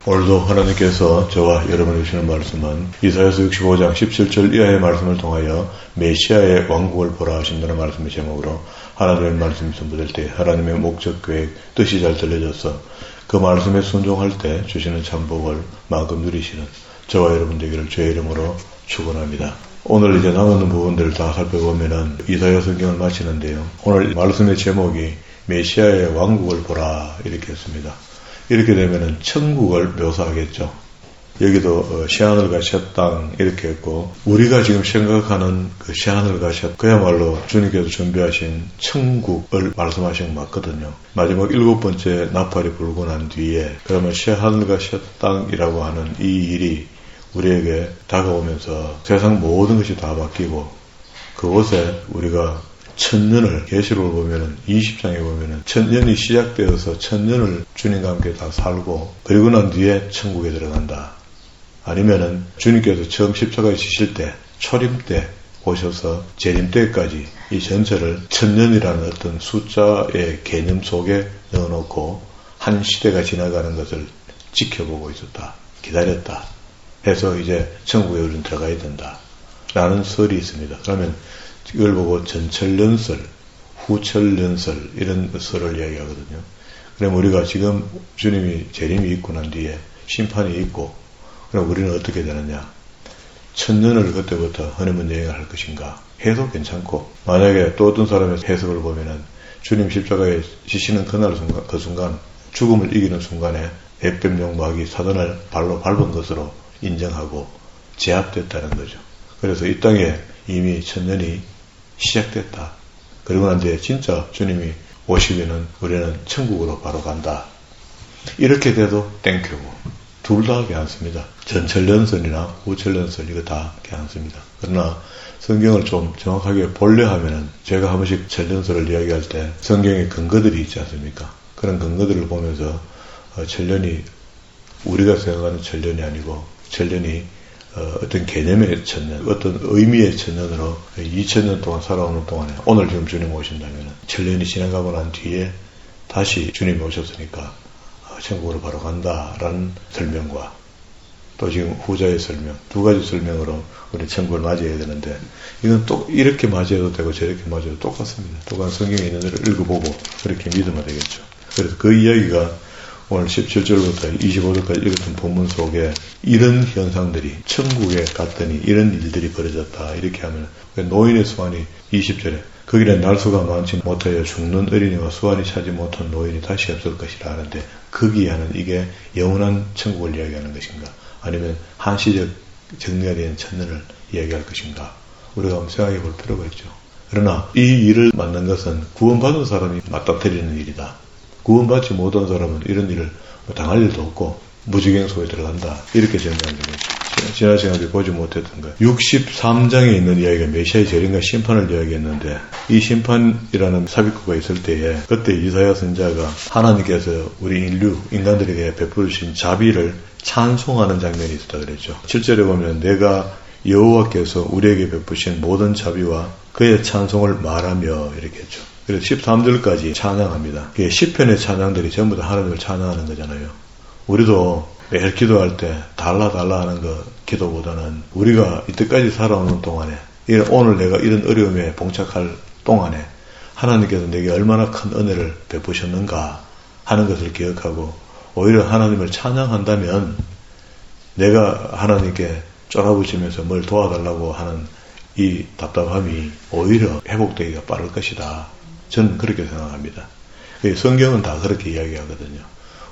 오늘도 하나님께서 저와 여러분이 주시는 말씀은 이사야서 65장 17절 이하의 말씀을 통하여 메시아의 왕국을 보라 하신다는 말씀의 제목으로 하나님의 말씀이 선포될 때 하나님의 목적 계획 뜻이 잘 들려져서 그 말씀에 순종할 때 주시는 참복을 마음껏 누리시는 저와 여러분 되기를 주의 이름으로 축원합니다. 오늘 이제 남은 부분들을 다 살펴보면은 이사야 성경을 마치는데요. 오늘 말씀의 제목이 메시아의 왕국을 보라 이렇게 했습니다. 이렇게 되면은 천국을 묘사하겠죠. 여기도 새하늘 가셨 땅 이렇게 했고 우리가 지금 생각하는 그 새하늘 가셨 그야말로 주님께서 준비하신 천국을 말씀하신 것 맞거든요. 마지막 7번째 나팔이 불고 난 뒤에 그러면 새하늘 가셨 땅이라고 하는 이 일이 우리에게 다가오면서 세상 모든 것이 다 바뀌고 그곳에 우리가 천년을 계시록을 보면은 20장에 보면은 천년이 시작되어서 천년을 주님과 함께 다 살고 그리고 난 뒤에 천국에 들어간다. 아니면은 주님께서 처음 십자가에 지실 때 초림 때 오셔서 재림 때까지 이 전체를 천년이라는 어떤 숫자의 개념 속에 넣어놓고 한 시대가 지나가는 것을 지켜보고 있었다. 기다렸다. 해서 이제 천국에 우리는 들어가야 된다. 라는 설이 있습니다. 그러면 이걸 보고 전철연설, 후철연설 이런 설을 이야기하거든요. 그럼 우리가 지금 주님이 재림이 있고 난 뒤에 심판이 있고 그럼 우리는 어떻게 되느냐. 천년을 그때부터 허니문 여행을 할 것인가 해도 괜찮고 만약에 또 어떤 사람의 해석을 보면은 주님 십자가에 지시는 그날 순간, 그 순간 죽음을 이기는 순간에 햇뱀용 마귀 사단을 발로 밟은 것으로 인정하고 제압됐다는 거죠. 그래서 이 땅에 이미 천년이 시작됐다. 그리고 난 뒤에 진짜 주님이 오시면은 우리는 천국으로 바로 간다. 이렇게 돼도 땡큐고 둘 다 괜찮습니다. 전철연설이나 후철연설 이거 다 괜찮습니다. 그러나 성경을 좀 정확하게 보려 하면은 제가 한 번씩 철연설을 이야기할 때 성경의 근거들이 있지 않습니까? 그런 근거들을 보면서 천년이 우리가 생각하는 천년이 아니고 천년이 어떤 개념의 천년, 어떤 의미의 천년으로 2000년 동안 살아오는 동안에 오늘 지금 주님 오신다면 천년이 지나가고 난 뒤에 다시 주님이 오셨으니까 천국으로 바로 간다라는 설명과 또 지금 후자의 설명, 두 가지 설명으로 우리 천국을 맞이해야 되는데 이건 또 이렇게 맞이해도 되고 저렇게 맞이해도 똑같습니다. 똑같은 성경에 있는 데를 읽어보고 그렇게 믿으면 되겠죠. 그래서 그 이야기가 오늘 17절부터 25절까지 읽었던 본문 속에 이런 현상들이 천국에 갔더니 이런 일들이 벌어졌다 이렇게 하면 노인의 수완이 20절에 거기는 날수가 많지 못하여 죽는 어린이와 수완이 차지 못한 노인이 다시 없을 것이라 하는데 거기에 하는 이게 영원한 천국을 이야기하는 것인가 아니면 한시적 정리가 된 천년을 이야기할 것인가 우리가 한번 생각해 볼 필요가 있죠. 그러나 이 일을 맡는 것은 구원받은 사람이 맞닥뜨리는 일이다. 구원받지 못한 사람은 이런 일을 당할 일도 없고 무지경 속에 들어간다. 이렇게 정리하는 거죠. 지난 시간에 보지 못했던 거예요. 63장에 있는 이야기가 메시아의 재림과 심판을 이야기했는데 이 심판이라는 삽입구가 있을 때에 그때 이사야 선지자가 하나님께서 우리 인간들에게 베푸신 자비를 찬송하는 장면이 있었다 그랬죠. 7절에 보면 내가 여호와께서 우리에게 베푸신 모든 자비와 그의 찬송을 말하며 이렇게 했죠. 그래서 13절까지 찬양합니다. 이게 시편의 찬양들이 전부 다 하나님을 찬양하는 거잖아요. 우리도 매일 기도할 때 달라 하는 거 기도보다는 우리가 이때까지 살아오는 동안에 오늘 내가 이런 어려움에 봉착할 동안에 하나님께서 내게 얼마나 큰 은혜를 베푸셨는가 하는 것을 기억하고 오히려 하나님을 찬양한다면 내가 하나님께 쫄아붙이면서 뭘 도와달라고 하는 이 답답함이 오히려 회복되기가 빠를 것이다. 저는 그렇게 생각합니다. 성경은 다 그렇게 이야기하거든요.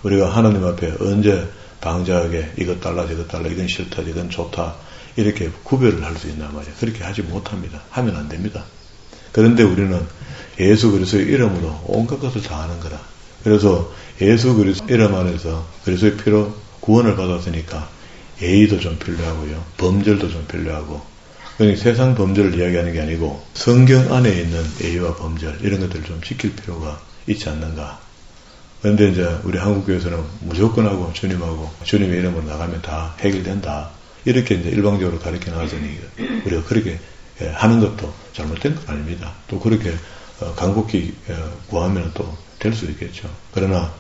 우리가 하나님 앞에 언제 방자하게 이것 달라 저것 달라 이건 싫다 이건 좋다 이렇게 구별을 할 수 있나 말이에요. 그렇게 하지 못합니다. 하면 안 됩니다. 그런데 우리는 예수 그리스도의 이름으로 온갖 것을 다 하는 거라. 그래서 예수 그리스도 이름 안에서 그리스도의 피로 구원을 받았으니까 예의도 좀 필요하고요. 범절도 좀 필요하고 그러니까 세상 범죄를 이야기하는 게 아니고 성경 안에 있는 예의와 범죄 이런 것들을 좀 지킬 필요가 있지 않는가. 그런데 이제 우리 한국교회에서는 무조건 하고 주님의 이름으로 나가면 다 해결된다. 이렇게 이제 일방적으로 가르쳐 나가더니 우리가 그렇게 하는 것도 잘못된 건 아닙니다. 또 그렇게 간곡히 구하면 또 될 수 있겠죠. 그러나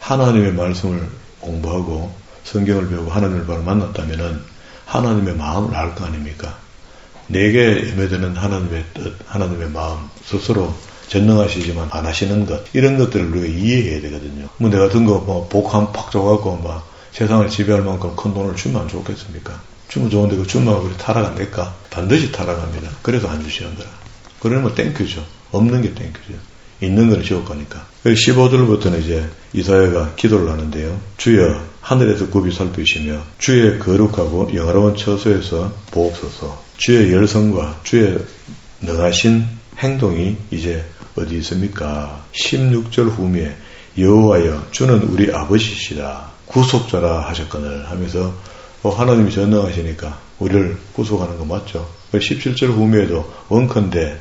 하나님의 말씀을 공부하고 성경을 배우고 하나님을 바로 만났다면은 하나님의 마음을 알 거 아닙니까? 내게 예매되는 하나님의 뜻, 하나님의 마음, 스스로 전능하시지만 안 하시는 것, 이런 것들을 우리가 이해해야 되거든요. 뭐 내가 든 거 뭐 복 한 팍 줘갖고 막 세상을 지배할 만큼 큰 돈을 주면 안 좋겠습니까? 주면 좋은데 그 주면 우리 타락합니까? 반드시 타락합니다. 그래서 안 주시는 거라. 그러면 땡큐죠. 없는 게 땡큐죠. 있는 건 지옥 가니까. 15절부터는 이제 이사야가 기도를 하는데요. 주여 하늘에서 굽이 살피시며 주의 거룩하고 영화로운 처소에서 보옵소서. 주의 열성과 주의 능하신 행동이 이제 어디 있습니까? 16절 후미에 여호와여 주는 우리 아버지시라 구속자라 하셨거늘 하면서 하나님이 전능하시니까 우리를 구속하는 거 맞죠? 17절 후미에도 원컨대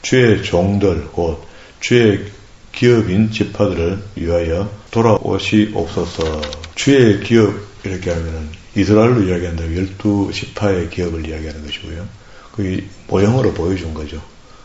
주의 종들 곧 주의 기업인 지파들을 위하여 돌아오시옵소서. 주의 기업 이렇게 하면은 이스라엘로 이야기한다면 12지파의 기업을 이야기하는 것이고요. 그게 모형으로 보여준 거죠.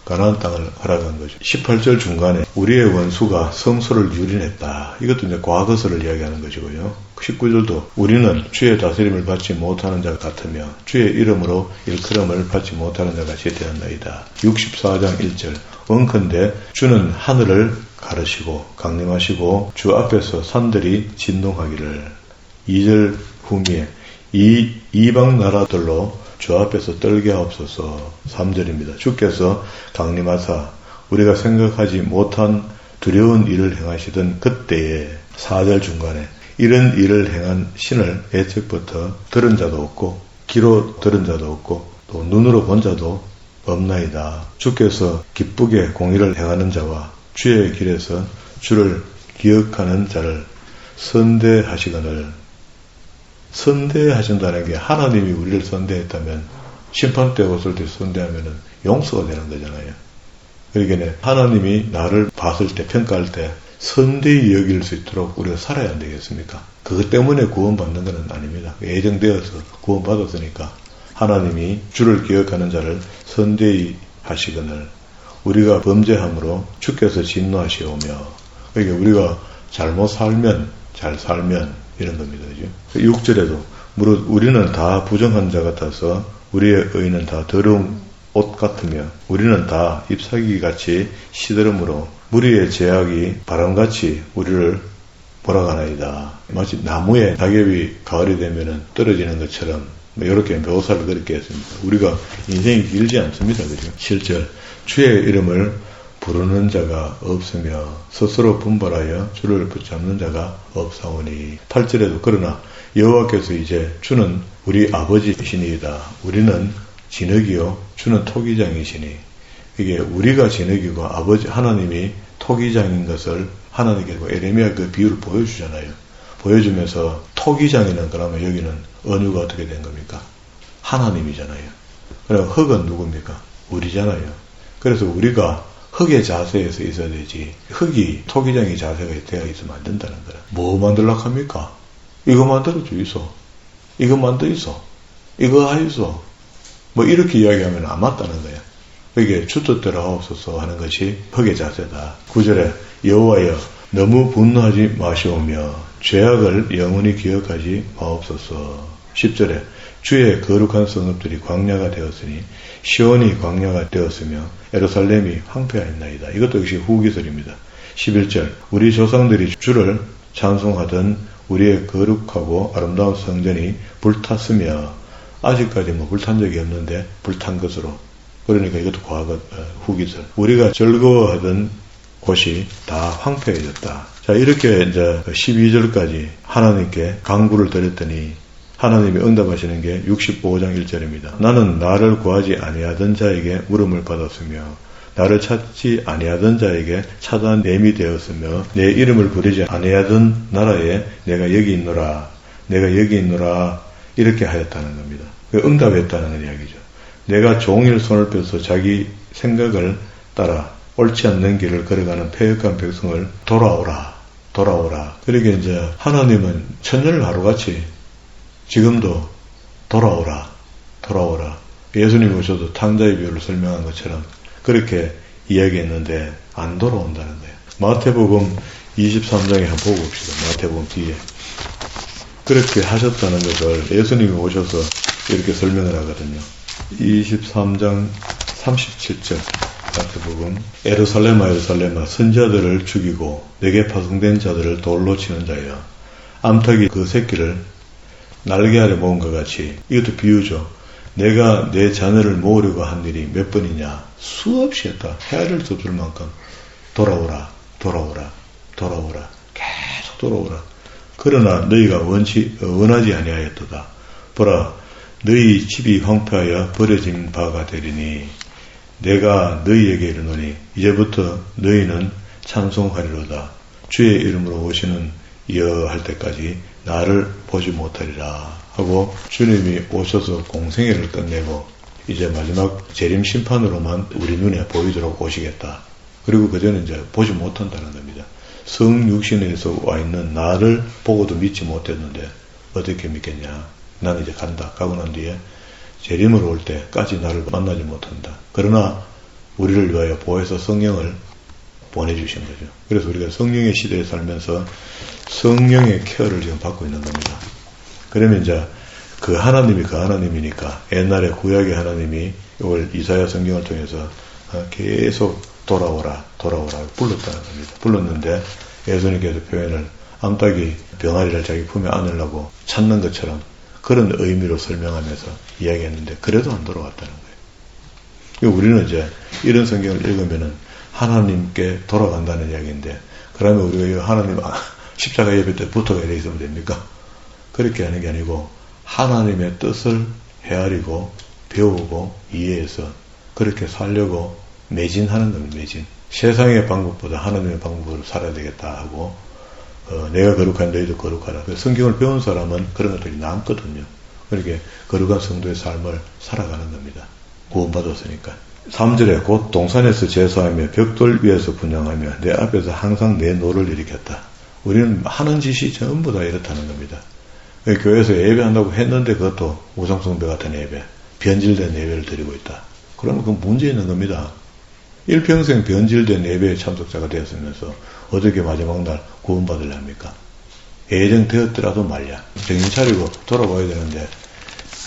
가나안 땅을 허락한 거죠. 18절 중간에 우리의 원수가 성소를 유린했다. 이것도 이제 과거서를 이야기하는 것이고요. 19절도 우리는 주의 다스림을 받지 못하는 자 같으며 주의 이름으로 일컬음을 받지 못하는 자 같이 되었나이다. 64장 1절 원컨대 주는 하늘을 가르시고 강림하시고 주 앞에서 산들이 진동하기를. 2절 후미에 이 이방 나라들로 주 앞에서 떨게 하옵소서. 3절입니다. 주께서 강림하사 우리가 생각하지 못한 두려운 일을 행하시던 그때에 4절 중간에 이런 일을 행한 신을 애측부터 들은 자도 없고 귀로 들은 자도 없고 또 눈으로 본 자도 없나이다. 주께서 기쁘게 공의를 행하는 자와 주의 길에서 주를 기억하는 자를 선대하시거늘. 선대하신다는 게 하나님이 우리를 선대했다면 심판 때 왔을 때 선대하면은 용서가 되는 거잖아요. 그러니까 하나님이 나를 봤을 때 평가할 때 선대히 여길 수 있도록 우리가 살아야 안 되겠습니까? 그것 때문에 구원받는 것은 아닙니다. 예정되어서 구원받았으니까 하나님이 주를 기억하는 자를 선대히 하시거늘 우리가 범죄함으로 주께서 진노하시오며. 그러니까 우리가 잘못 살면 잘 살면 이런 겁니다. 그죠? 6절에도 무릇 우리는 다 부정한 자 같아서 우리의 의는 다 더러운 옷 같으며 우리는 다 잎사귀같이 시들음으로 무리의 제약이 바람같이 우리를 몰아가나이다. 마치 나무에 낙엽이 가을이 되면 떨어지는 것처럼 이렇게 묘사를 그렇게 했습니다. 우리가 인생이 길지 않습니다. 그죠? 7절 주의 이름을 부르는 자가 없으며 스스로 분발하여 주를 붙잡는 자가 없사오니. 8절에도 그러나 여호와께서 이제 주는 우리 아버지이시니이다. 우리는 진흙이요 주는 토기장이시니. 이게 우리가 진흙이고 아버지 하나님이 토기장인 것을 하나님께 에레미야 그 비유를 보여주잖아요. 보여주면서 토기장이는 그러면 여기는 언유가 어떻게 된 겁니까? 하나님이잖아요. 그럼 흙은 누굽니까? 우리잖아요. 그래서 우리가 흙의 자세에서 있어야 되지 흙이 토기장의 자세가 되어 있으면 안 된다는 거라. 뭐 만들려고 합니까? 이거 만들어 주이소. 이거 만들어 있어. 이거 하이소. 뭐 이렇게 이야기하면 안 맞다는 거야. 이게 주 뜻대로 하옵소서 하는 것이 흙의 자세다. 9절에 여호와여 너무 분노하지 마시오며 죄악을 영원히 기억하지 마옵소서. 10절에 주의 거룩한 성읍들이 광야가 되었으니 시온이 광야가 되었으며 예루살렘이 황폐하였나이다. 이것도 역시 후기설입니다. 11절 우리 조상들이 주를 찬송하던 우리의 거룩하고 아름다운 성전이 불탔으며 아직까지 불탄 적이 없는데 불탄 것으로. 그러니까 이것도 과거 후기설. 우리가 즐거워하던 곳이 다 황폐해졌다. 자, 이렇게 이제 12절까지 하나님께 간구를 드렸더니 하나님이 응답하시는 게 65장 1절입니다. 나는 나를 구하지 아니하던 자에게 물음을 받았으며 나를 찾지 아니하던 자에게 찾아냄이 되었으며 내 이름을 부르지 아니하던 나라에 내가 여기 있노라. 내가 여기 있노라. 이렇게 하였다는 겁니다. 응답했다는 이야기죠. 내가 종일 손을 펴서 자기 생각을 따라 옳지 않는 길을 걸어가는 패역한 백성을 돌아오라. 그러게 이제 하나님은 천년을 하루같이 지금도 돌아오라. 예수님이 오셔도 탕자의 비유를 설명한 것처럼 그렇게 이야기했는데 안 돌아온다는 거예요. 마태복음 23장에 한번 보고 봅시다. 마태복음 뒤에 그렇게 하셨다는 것을 예수님이 오셔서 이렇게 설명을 하거든요. 23장 37절 같은 부분. 에루살렘아 선자들을 죽이고 내게 파송된 자들을 돌로 치는 자여, 암탉이 그 새끼를 날개 아래 모은 것 같이. 이것도 비유죠. 내가 내 자녀를 모으려고 한 일이 몇 번이냐. 수없이 했다. 헤아릴 수 없을 만큼 돌아오라 계속 돌아오라. 그러나 너희가 원하지 아니하였도다. 보라, 너희 집이 황폐하여 버려진 바가 되리니 내가 너희에게 이르노니 이제부터 너희는 찬송하리로다. 주의 이름으로 오시는 이어 할 때까지 나를 보지 못하리라 하고, 주님이 오셔서 공생애를 끝내고 이제 마지막 재림 심판으로만 우리 눈에 보이도록 오시겠다. 그리고 그전에 이제 보지 못한다는 겁니다. 성육신에서 와 있는 나를 보고도 믿지 못했는데 어떻게 믿겠냐. 나는 이제 간다. 가고 난 뒤에 재림으로 올 때까지 나를 만나지 못한다. 그러나 우리를 위하여 보혜사 성령을 보내주신 거죠. 그래서 우리가 성령의 시대에 살면서 성령의 케어를 지금 받고 있는 겁니다. 그러면 이제 그 하나님이니까 옛날에 구약의 하나님이 이걸 이사야 성경을 통해서 계속 돌아오라 불렀다는 겁니다. 불렀는데 예수님께서 표현을 암탉이 병아리를 자기 품에 안으려고 찾는 것처럼 그런 의미로 설명하면서 이야기했는데 그래도 안 돌아왔다는 거예요. 우리는 이제 이런 성경을 읽으면은 하나님께 돌아간다는 이야기인데, 그러면 우리가 하나님 십자가 예배 때 붙어가 있으면 됩니까? 그렇게 하는 게 아니고 하나님의 뜻을 헤아리고 배우고 이해해서 그렇게 살려고 매진하는 겁니다. 매진. 세상의 방법보다 하나님의 방법으로 살아야 되겠다 하고, 내가 거룩한 너희도 거룩하라. 성경을 배운 사람은 그런 것들이 남거든요. 그렇게 거룩한 성도의 삶을 살아가는 겁니다. 구원받았으니까. 3절에 곧 동산에서 제사하며 벽돌 위에서 분향하며 내 앞에서 항상 내 노를 일으켰다. 우리는 하는 짓이 전부 다 이렇다는 겁니다. 교회에서 예배한다고 했는데 그것도 우상숭배 같은 예배, 변질된 예배를 드리고 있다. 그러면 그건 문제 있는 겁니다. 일평생 변질된 예배의 참석자가 되었으면서 어떻게 마지막 날 구원받으려 합니까? 예정되었더라도 말야. 정신 차리고 돌아봐야 되는데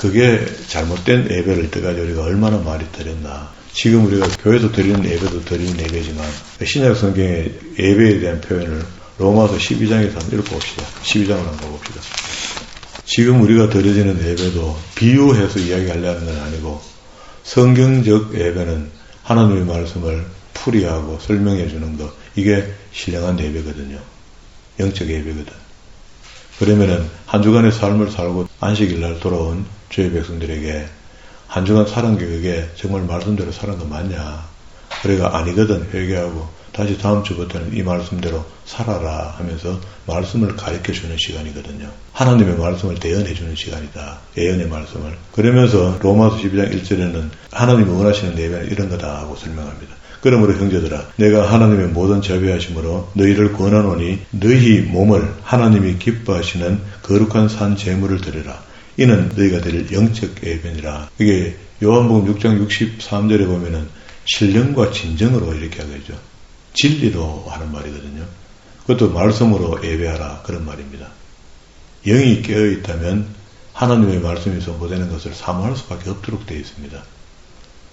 그게 잘못된 예배를 떠가지고 우리가 얼마나 많이 드렸나. 지금 우리가 교회에서 드리는 예배도 드리는 예배지만 신약 성경의 예배에 대한 표현을 로마서 12장에서 한번 읽어봅시다. 12장을 한번 가봅시다. 지금 우리가 드려지는 예배도 비유해서 이야기하려는 건 아니고 성경적 예배는 하나님의 말씀을 풀이하고 설명해 주는 것, 이게 신령한 예배거든요. 영적 예배거든. 그러면은 한 주간의 삶을 살고 안식일날 돌아온 주의 백성들에게 한 주간 살은 게 그게 정말 말씀대로 사는 거 맞냐? 그래가 아니거든. 회개하고 다시 다음 주부터는 이 말씀대로 살아라 하면서 말씀을 가르쳐 주는 시간이거든요. 하나님의 말씀을 대언해 주는 시간이다. 예언의 말씀을. 그러면서 로마서 12장 1절에는 하나님이 원하시는 예배는 이런 거다 하고 설명합니다. 그러므로 형제들아, 내가 하나님의 모든 자비하심으로 너희를 권하노니 너희 몸을 하나님이 기뻐하시는 거룩한 산 제물을 드리라. 이는 너희가 드릴 영적 예배니라. 이게 요한복음 6장 63절에 보면은 신령과 진정으로 이렇게 하겠죠. 진리로 하는 말이거든요. 그것도 말씀으로 예배하라 그런 말입니다. 영이 깨어있다면 하나님의 말씀이 선포되는 것을 사모할 수밖에 없도록 되어 있습니다.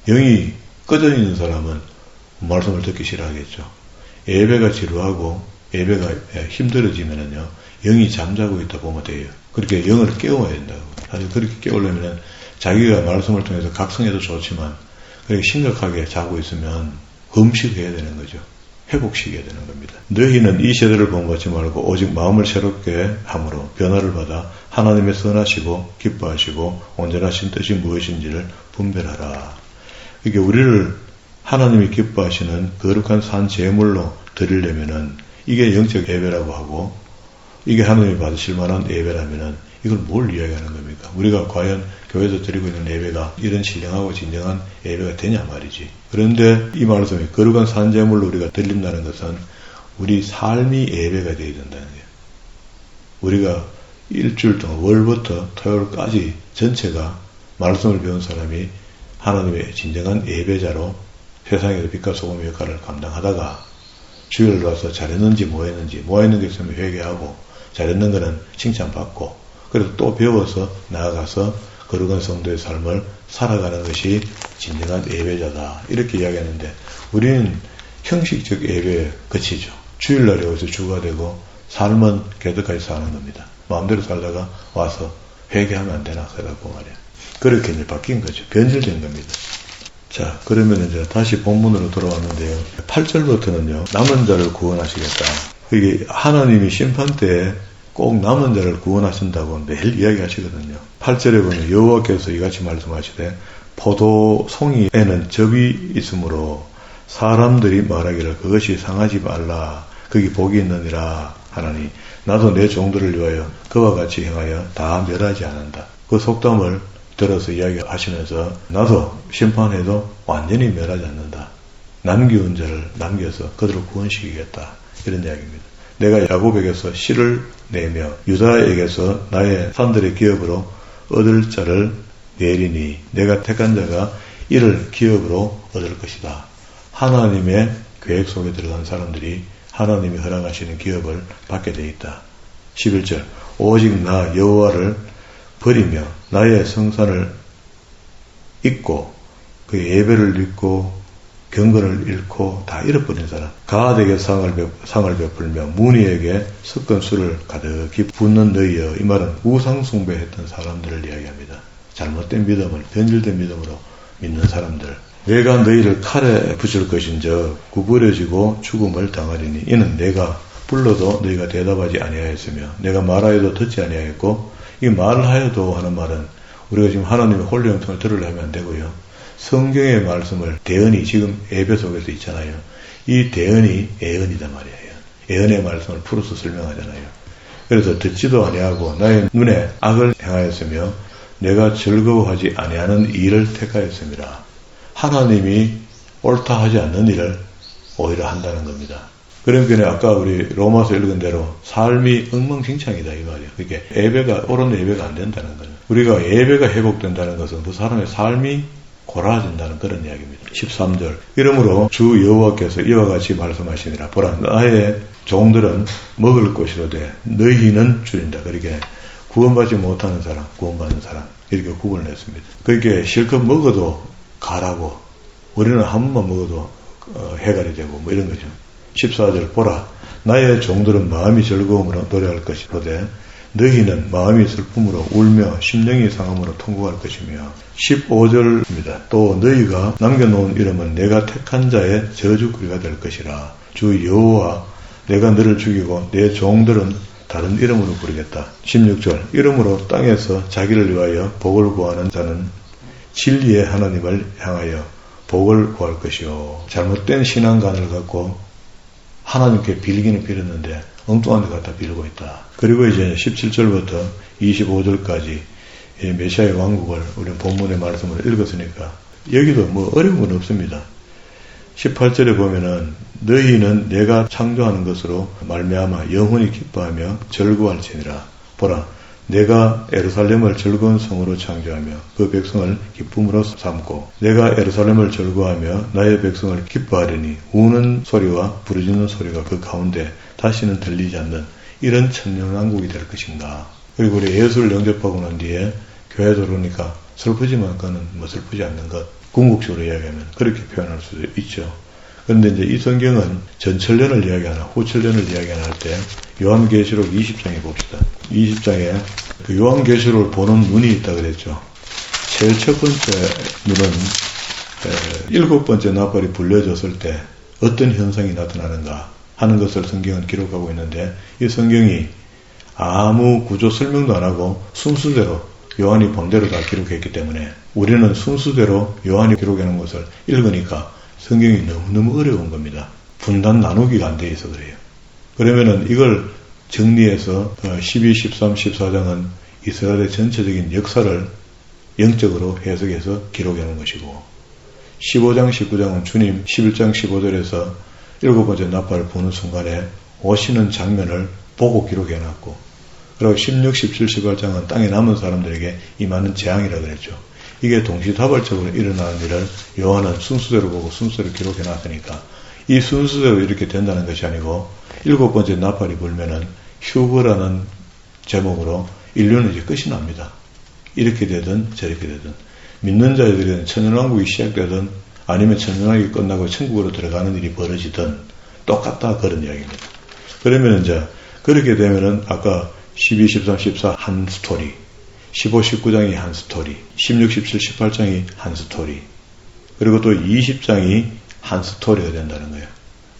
영이 꺼져 있는 사람은 말씀을 듣기 싫어하겠죠. 예배가 지루하고 예배가 힘들어지면은요, 영이 잠자고 있다 보면 돼요. 그렇게 영을 깨워야 된다고. 사실 그렇게 깨우려면 자기가 말씀을 통해서 각성해도 좋지만 그렇게 심각하게 자고 있으면 금식해야 되는 거죠. 회복시켜야 되는 겁니다. 너희는 이 세대를 본받지 말고 오직 마음을 새롭게 함으로 변화를 받아 하나님의 선하시고 기뻐하시고 온전하신 뜻이 무엇인지를 분별하라. 이게 우리를 하나님이 기뻐하시는 거룩한 산 제물로 드리려면은 이게 영적 예배라고 하고 이게 하나님이 받으실 만한 예배라면은 이걸 뭘 이야기하는 겁니까? 우리가 과연 교회에서 드리고 있는 예배가 이런 신령하고 진정한 예배가 되냐 말이지. 그런데 이 말씀이 거룩한 산 제물로 우리가 드린다는 것은 우리 삶이 예배가 되어야 된다는 거예요. 우리가 일주일 동안 월부터 토요일까지 전체가 말씀을 배운 사람이 하나님의 진정한 예배자로 세상에서 빛과 소금의 역할을 감당하다가 주일을 와서 잘했는지 뭐 했는 게 있으면 회개하고 잘했는 거는 칭찬받고 그래서 또 배워서 나아가서 거룩한 성도의 삶을 살아가는 것이 진정한 예배자다. 이렇게 이야기하는데 우리는 형식적 예배에 그치죠. 주일날에 와서 주가 되고 삶은 계속까지 사는 겁니다. 마음대로 살다가 와서 회개하면 안 되나 그러고 말이야. 그렇게 이제 바뀐 거죠. 변질된 겁니다. 자, 그러면 이제 다시 본문으로 돌아왔는데요. 8절부터는요, 남은 자를 구원하시겠다. 이게 하나님이 심판 때 꼭 남은 자를 구원하신다고 매일 이야기하시거든요. 8절에 보면 여호와께서 이같이 말씀하시되 포도송이에는 접이 있으므로 사람들이 말하기를 그것이 상하지 말라. 거기 복이 있느니라 하나니 나도 내 종들을 위하여 그와 같이 행하여 다 멸하지 않는다. 그 속담을 들어서 이야기하시면서 나도 심판해도 완전히 멸하지 않는다. 남기운 자를 남겨서 그들을 구원시키겠다. 이런 이야기입니다. 내가 야곱에게서 씨를 내며 유다에게서 나의 산들의 기업으로 얻을 자를 내리니 내가 택한 자가 이를 기업으로 얻을 것이다. 하나님의 계획 속에 들어간 사람들이 하나님이 허락하시는 기업을 받게 되어 있다. 11절 오직 나 여호와를 버리며 나의 성산을 잊고 그 예배를 잊고 경건을 잃고 다 잃어버린 사람, 가드에게 상을 베풀며 문희에게 섞은 술을 가득히 붓는 너희여. 이 말은 우상 숭배했던 사람들을 이야기합니다. 잘못된 믿음을 변질된 믿음으로 믿는 사람들. 내가 너희를 칼에 붙일 것인즉 구부려지고 죽음을 당하리니 이는 내가 불러도 너희가 대답하지 아니하였으며 내가 말하여도 듣지 아니하였고, 이 말하여도 하는 말은 우리가 지금 하나님의 홀리 영통을 들으려 하면 안 되고요. 성경의 말씀을 대언이 지금 예배 속에서 있잖아요. 이 대언이 애언이단 말이에요. 애언의 말씀을 풀어서 설명하잖아요. 그래서 듣지도 아니하고 나의 눈에 악을 행하였으며 내가 즐거워하지 아니하는 일을 택하였습니다. 하나님이 옳다 하지 않는 일을 오히려 한다는 겁니다. 그러니까 아까 우리 로마서 읽은 대로 삶이 엉망진창이다 이 말이에요. 그러니까 옳은 예배가 안 된다는 거예요. 우리가 예배가 회복된다는 것은 그 사람의 삶이 고라진다는 그런 이야기입니다. 13절 이러므로 주 여호와께서 이와 같이 말씀하시니라. 보라 나의 종들은 먹을 것이로되 너희는 줄인다. 그렇게 구원받지 못하는 사람, 구원받는 사람 이렇게 구분을 했습니다. 그렇게 실컷 먹어도 가라고 우리는 한 번만 먹어도 해갈이 되고 뭐 이런 거죠. 14절 보라 나의 종들은 마음이 즐거움으로 노래할 것이로되 너희는 마음이 슬픔으로 울며 심령이 상함으로 통곡할 것이며 15절입니다. 또 너희가 남겨놓은 이름은 내가 택한 자의 저주거리가 될 것이라. 주 여호와 내가 너를 죽이고 내 종들은 다른 이름으로 부르겠다. 16절 이름으로 땅에서 자기를 위하여 복을 구하는 자는 진리의 하나님을 향하여 복을 구할 것이요. 잘못된 신앙관을 갖고 하나님께 빌기는 빌었는데 엉뚱한 데 갖다 빌고 있다. 그리고 이제 17절부터 25절까지 메시아의 왕국을 우리 본문의 말씀을 읽었으니까 여기도 뭐 어려운 건 없습니다. 18절에 보면은 너희는 내가 창조하는 것으로 말미암아 영원히 기뻐하며 즐거워할지니라. 보라 내가 예루살렘을 즐거운 성으로 창조하며 그 백성을 기쁨으로 삼고 내가 예루살렘을 즐거워하며 나의 백성을 기뻐하리니 우는 소리와 부르짖는 소리가 그 가운데 다시는 들리지 않는 이런 천년왕국이 될 것인가. 그리고 우리 예수를 영접하고 난 뒤에 교회 들어오니까 슬프지만 그는 뭐 슬프지 않는 것. 궁극적으로 이야기하면 그렇게 표현할 수도 있죠. 그런데 이제 이 성경은 전천년을 이야기하나 후천년을 이야기하나 할 때 요한계시록 20장에 봅시다. 20장에 그 요한계시록을 보는 눈이 있다 그랬죠. 제일 첫 번째 눈은 7번째 나팔이 불려졌을 때 어떤 현상이 나타나는가 하는 것을 성경은 기록하고 있는데 이 성경이 아무 구조 설명도 안 하고 순수대로 요한이 본대로 다 기록했기 때문에 우리는 순수대로 요한이 기록해놓은 것을 읽으니까 성경이 너무너무 어려운 겁니다. 분단 나누기가 안 돼 있어 그래요. 그러면은 이걸 정리해서 12, 13, 14장은 이스라엘의 전체적인 역사를 영적으로 해석해서 기록해놓은 것이고 15장, 19장은 주님 11장 15절에서 7번째 나팔을 부는 순간에 오시는 장면을 보고 기록해놨고 그리고 16, 17, 18장은 땅에 남은 사람들에게 임하는 재앙이라 그랬죠. 이게 동시다발적으로 일어나는 일을 요한은 순수대로 보고 순수대로 기록해놨으니까 이 순수대로 이렇게 된다는 것이 아니고 7번째 나팔이 불면은 휴거라는 제목으로 인류는 이제 끝이 납니다. 이렇게 되든 저렇게 되든 믿는 자들은 천년왕국이 시작되든 아니면 천년왕국이 끝나고 천국으로 들어가는 일이 벌어지든 똑같다 그런 이야기입니다. 그러면 이제 그렇게 되면은 아까 12, 13, 14 한 스토리, 15, 19장이 한 스토리, 16, 17, 18장이 한 스토리, 그리고 또 20장이 한 스토리가 된다는 거예요.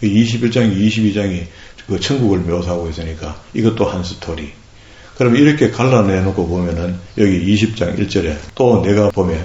21장, 22장이 그 천국을 묘사하고 있으니까 이것도 한 스토리. 그럼 이렇게 갈라내놓고 보면은 여기 20장 1절에 또 내가 보면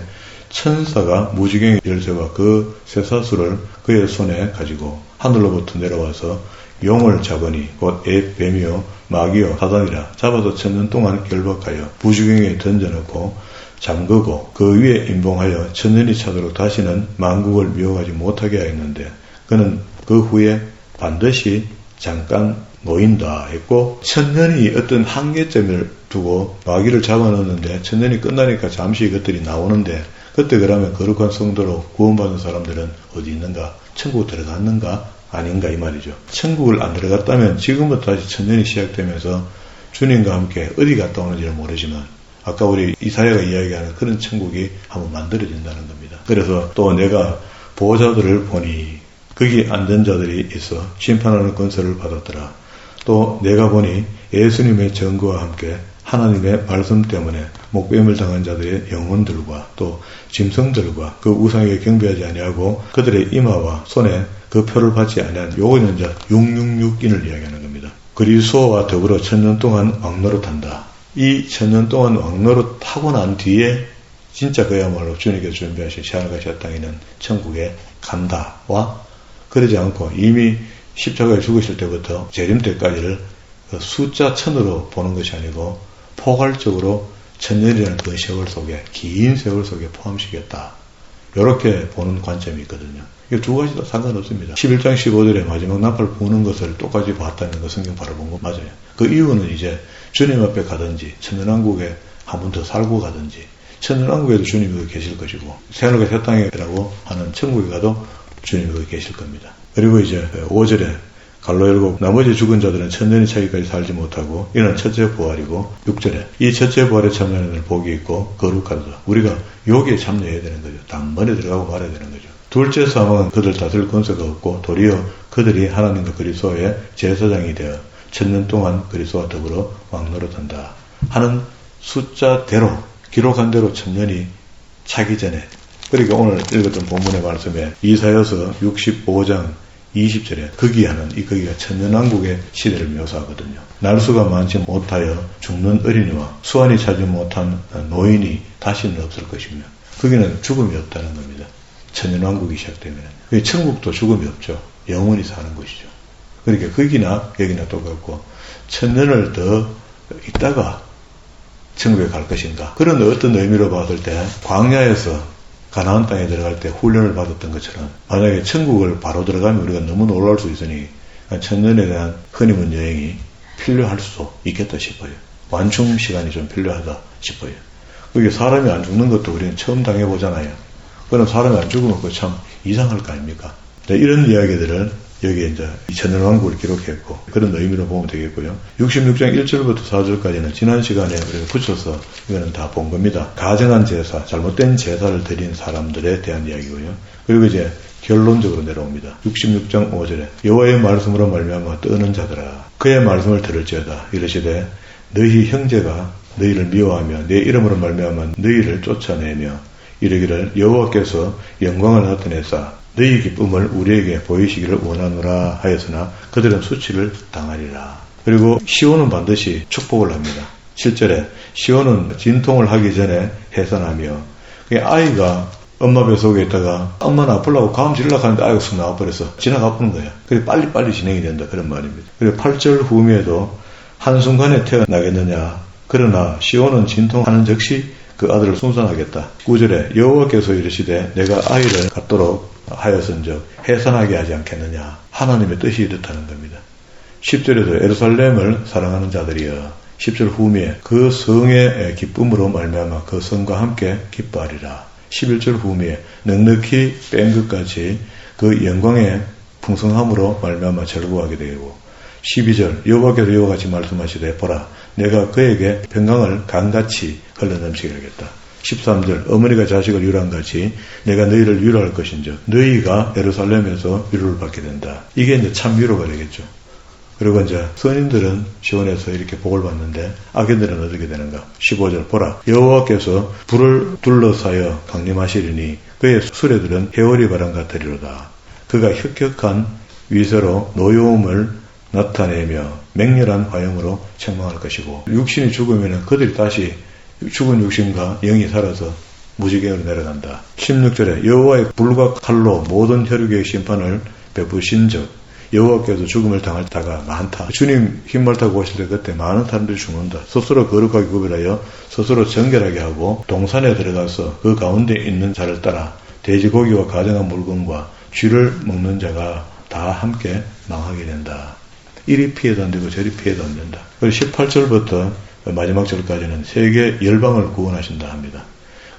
천사가 무지개의 열쇠와 그 쇠사슬을 그의 손에 가지고 하늘로부터 내려와서 용을 잡으니 곧 뱀이요 마귀요 사단이라 잡아서 천년 동안 결박하여 무지개에 던져놓고 잠그고 그 위에 임봉하여 천년이 차도록 다시는 만국을 미혹하지 못하게 하였는데 그는 그 후에 반드시 잠깐 놓인다 했고 천년이 어떤 한계점을 두고 마귀를 잡아넣었는데 천년이 끝나니까 잠시 그것들이 나오는데 그때 그러면 거룩한 성도로 구원받은 사람들은 어디 있는가? 천국 들어갔는가? 아닌가 이 말이죠. 천국을 안 들어갔다면 지금부터 다시 천년이 시작되면서 주님과 함께 어디 갔다 오는지는 모르지만 아까 우리 이사야가 이야기하는 그런 천국이 한번 만들어진다는 겁니다. 그래서 또 내가 보호자들을 보니 거기 앉은 자들이 있어 심판하는 권세를 받았더라. 또 내가 보니 예수님의 증거와 함께 하나님의 말씀 때문에 목배임을 당한 자들의 영혼들과 또 짐승들과 그 우상에게 경배하지 아니하고 그들의 이마와 손에 그 표를 받지 아니한 요거는 이제 666인을 이야기하는 겁니다. 그리스도와 더불어 천년 동안 왕노릇한다. 이 천년 동안 왕노릇하고 난 뒤에 진짜 그야말로 주님께서 준비하신 시한가시아 땅에 있는 천국에 간다와 그러지 않고 이미 십자가에 죽으실 때부터 재림 때까지를 그 숫자 1000으로 보는 것이 아니고 포괄적으로 천년이라는 그 세월 속에 긴 세월 속에 포함시켰다. 이렇게 보는 관점이 있거든요. 이 두 가지 다 상관없습니다. 11장 15절에 마지막 나팔 부는 것을 똑같이 봤다는 거 성경 바로 본 거 맞아요. 그 이유는 이제 주님 앞에 가든지 천년왕국에 한 번 더 살고 가든지 천년왕국에도 주님이 거기 계실 것이고 새하늘과 새 땅이라고 하는 천국에 가도 주님이 거기 계실 겁니다. 그리고 이제 5절에 갈로 열고 나머지 죽은 자들은 천년이 차기까지 살지 못하고 이는 첫째 부활이고 6절에 이 첫째 부활에 참여하는 데는 복이 있고 거룩하다. 우리가 여기에 참여해야 되는 거죠. 단번에 들어가고 말아야 되는 거죠. 둘째 사망은 그들 다스릴 권세가 없고 도리어 그들이 하나님과 그리스도의 제사장이 되어 천년 동안 그리스도와 더불어 왕노릇한다 하는 숫자대로 기록한 대로 천년이 차기 전에 그러니까 오늘 읽었던 본문의 말씀에 이사야서 65장 20절에 거기가 천년왕국의 시대를 묘사하거든요. 날수가 많지 못하여 죽는 어린이와 수완이 차지 못한 노인이 다시는 없을 것이며 거기는 죽음이 없다는 겁니다. 천년왕국이 시작되면 천국도 죽음이 없죠. 영원히 사는 것이죠. 그러니까 거기나 여기나 똑같고 천년을 더 있다가 천국에 갈 것인가 그런 어떤 의미로 봤을 때 광야에서 가나안 땅에 들어갈 때 훈련을 받았던 것처럼 만약에 천국을 바로 들어가면 우리가 너무 놀랄 수 있으니 천년에 대한 허니문 여행이 필요할 수도 있겠다 싶어요. 완충 시간이 좀 필요하다 싶어요. 그게 사람이 안 죽는 것도 우리는 처음 당해보잖아요. 그럼 사람이 안 죽으면 그거 참 이상할 거 아닙니까? 이런 이야기들을 여기에 이제 천년왕국을 기록했고 그런 의미로 보면 되겠고요. 66장 1절부터 4절까지는 지난 시간에 우리가 붙여서 이거는 다 본 겁니다. 가정한 제사, 잘못된 제사를 드린 사람들에 대한 이야기고요. 그리고 이제 결론적으로 내려옵니다. 66장 5절에 여호와의 말씀으로 말미암아 떠는 자들아 그의 말씀을 들을지어다 이르시되 너희 형제가 너희를 미워하며 내 이름으로 말미암아 너희를 쫓아내며 이르기를 여호와께서 영광을 나타내사 너희 기쁨을 우리에게 보이시기를 원하노라 하였으나 그들은 수치를 당하리라. 그리고 시온은 반드시 축복을 합니다. 7절에 시온은 진통을 하기 전에 해산하며 아이가 엄마 뱃속에 있다가 엄마는 아프려고 가음 지르려고 하는데 아이가 쑥 나와버려서 지나가 버는 거예요. 그래 빨리빨리 진행이 된다 그런 말입니다. 그리고 8절 후미에도 한순간에 태어나겠느냐 그러나 시온은 진통하는 즉시 그 아들을 순산하겠다. 9절에 여호와께서 이르시되 내가 아이를 갖도록 하였은즉 해산하게 하지 않겠느냐. 하나님의 뜻이 이렇다는 겁니다. 10절에도 예루살렘을 사랑하는 자들이여 10절 후미에 그 성의 기쁨으로 말미암아 그 성과 함께 기뻐하리라. 11절 후미에 넉넉히 뺀 것같이 그 영광의 풍성함으로 말미암아 즐거워하게 되고 12절 여호와께서 이와 같이 말씀하시되 보라 내가 그에게 평강을 강같이 흘러넘치게 하겠다. 13절 어머니가 자식을 유라한 같이 내가 너희를 유라할 것인즉 너희가 예루살렘에서 위로를 받게 된다. 이게 이제 참 위로가 되겠죠. 그리고 이제 선인들은 시온에서 이렇게 복을 받는데 악인들은 어떻게 되는가? 15절 보라 여호와께서 불을 둘러싸여 강림하시리니 그의 수레들은 해오리 바람 같으리로다. 그가 혁혁한 위세로 노여움을 나타내며 맹렬한 화염으로 책망할 것이고 육신이 죽으면 그들이 다시 죽은 육신과 영이 살아서 무지개로 내려간다. 16절에 여호와의 불과 칼로 모든 혈육의 심판을 베푸신즉 여호와께서 죽음을 당할 자가 많다. 주님 흰말 타고 오실 때 그때 많은 사람들이 죽는다. 스스로 거룩하게 구별하여 스스로 정결하게 하고 동산에 들어가서 그 가운데 있는 자를 따라 돼지고기와 가정한 물건과 쥐를 먹는 자가 다 함께 망하게 된다. 이리 피해도 안 되고 저리 피해도 안 된다. 그리고 18절부터 마지막 절까지는 세계 열방을 구원하신다 합니다.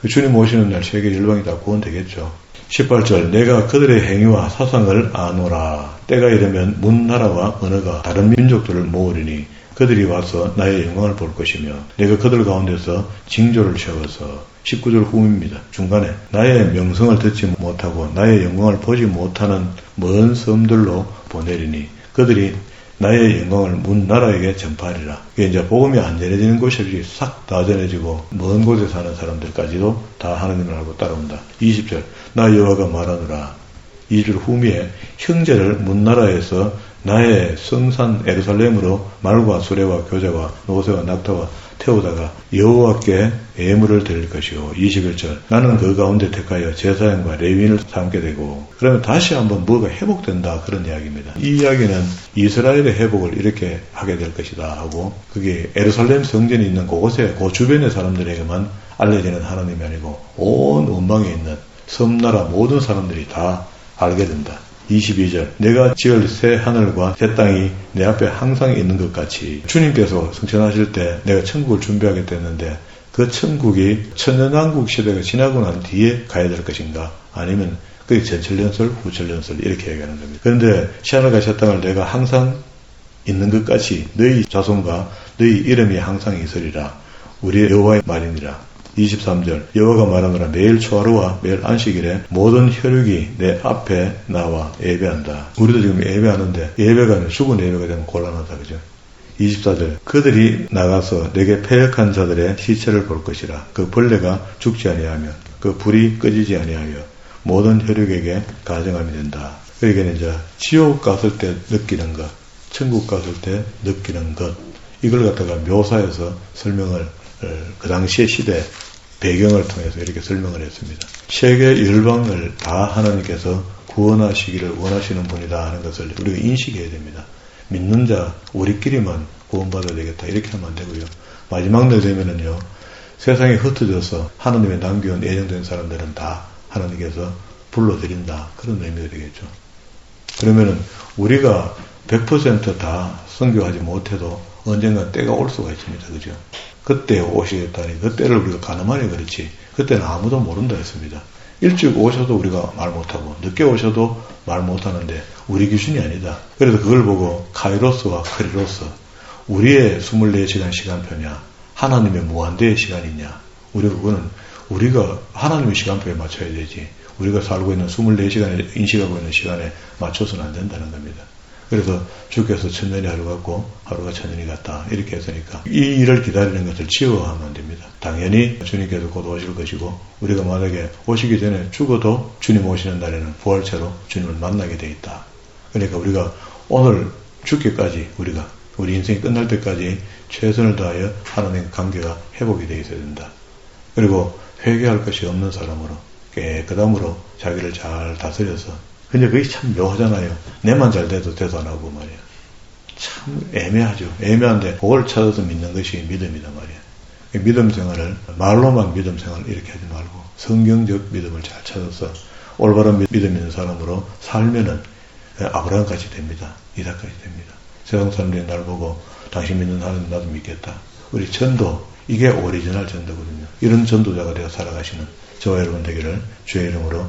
주님 오시는 날 세계 열방이 다 구원되겠죠. 18절 내가 그들의 행위와 사상을 아노라. 때가 이르면 문나라와 언어가 다른 민족들을 모으리니 그들이 와서 나의 영광을 볼 것이며 내가 그들 가운데서 징조를 세워서 19절 후입니다. 중간에 나의 명성을 듣지 못하고 나의 영광을 보지 못하는 먼 섬들로 보내리니 그들이 나의 영광을 문 나라에게 전파하리라. 이게 이제 복음이 안 전해지는 곳이 싹 다 전해지고 먼 곳에 사는 사람들까지도 다 하나님을 알고 따라온다. 20절 나 여호와가 말하노라. 2절 후미에 형제를 문 나라에서 나의 성산 예루살렘으로 말과 수레와 교자와 노새와 낙타와 태우다가 여호와께 예물을 드릴 것이요. 21절 나는 그 가운데 택하여 제사장과 레위인을 삼게 되고 그러면 다시 한번 뭐가 회복된다 그런 이야기입니다. 이 이야기는 이스라엘의 회복을 이렇게 하게 될 것이다 하고 그게 예루살렘 성전이 있는 그곳에 그 주변의 사람들에게만 알려지는 하나님이 아니고 온 원방에 있는 섬나라 모든 사람들이 다 알게 된다. 22절 내가 지을 새 하늘과 새 땅이 내 앞에 항상 있는 것 같이 주님께서 승천하실 때 내가 천국을 준비하겠다는데 그 천국이 천년왕국 시대가 지나고 난 뒤에 가야 될 것인가 아니면 그게 전천년설 후천년설 이렇게 얘기하는 겁니다. 그런데 시하늘과 새 땅을 내가 항상 있는 것 같이 너희 자손과 너희 이름이 항상 있으리라. 우리의 여호와의 말이니라. 23절 여호와가 말하노라 매일 초하루와 매일 안식일에 모든 혈육이 내 앞에 나와 예배한다. 우리도 지금 예배하는데 예배가 아니라 죽은 예배가 되면 곤란하다. 그죠? 24절 그들이 나가서 내게 패역한 자들의 시체를 볼 것이라. 그 벌레가 죽지 아니하며 그 불이 꺼지지 아니하며 모든 혈육에게 가정함이 된다. 그러니까 이제 지옥 갔을 때 느끼는 것 천국 갔을 때 느끼는 것 이걸 갖다가 묘사해서 설명을 그 당시의 시대 배경을 통해서 이렇게 설명을 했습니다. 세계 열방을 다 하나님께서 구원하시기를 원하시는 분이다 하는 것을 우리가 인식해야 됩니다. 믿는 자 우리끼리만 구원받아야 되겠다 이렇게 하면 안 되고요. 마지막 날 되면은요 세상에 흩어져서 하나님의 남겨온 예정된 사람들은 다 하나님께서 불러들인다 그런 의미가 되겠죠. 그러면은 우리가 100% 다 선교하지 못해도 언젠가 때가 올 수가 있습니다. 그죠? 그때 오시겠다니 그때를 우리가 가늠하니 그렇지 그때는 아무도 모른다 했습니다. 일찍 오셔도 우리가 말 못하고 늦게 오셔도 말 못하는데 우리 기준이 아니다. 그래서 그걸 보고 카이로스와 크리로스 우리의 24시간 시간표냐 하나님의 무한대의 시간이냐 우리가 하나님의 시간표에 맞춰야 되지 우리가 살고 있는 24시간에 인식하고 있는 시간에 맞춰서는 안 된다는 겁니다. 그래서 주께서 천년이 하루 같고 하루가 천년이 같다 이렇게 했으니까 이 일을 기다리는 것을 지워하면 안 됩니다. 당연히 주님께서 곧 오실 것이고 우리가 만약에 오시기 전에 죽어도 주님 오시는 날에는 부활체로 주님을 만나게 돼 있다. 그러니까 우리가 오늘 죽기까지 우리 인생이 끝날 때까지 최선을 다하여 하나님의 관계가 회복이 되어 있어야 된다. 그리고 회개할 것이 없는 사람으로 깨끗함으로 자기를 잘 다스려서 근데 그게 참 묘하잖아요. 내만 잘 돼도 대도 안 하고 말이야. 참 애매하죠. 애매한데 그걸 찾아서 믿는 것이 믿음이다 말이야. 믿음 생활을 말로만 믿음 생활 이렇게 하지 말고 성경적 믿음을 잘 찾아서 올바른 믿음 있는 사람으로 살면은 아브라함같이 됩니다. 이삭같이 됩니다. 세상 사람들이 날 보고 당신 믿는 하나님 나도 믿겠다. 우리 전도 이게 오리지널 전도거든요. 이런 전도자가 되어 살아가시는 저와 여러분 되기를 주의 이름으로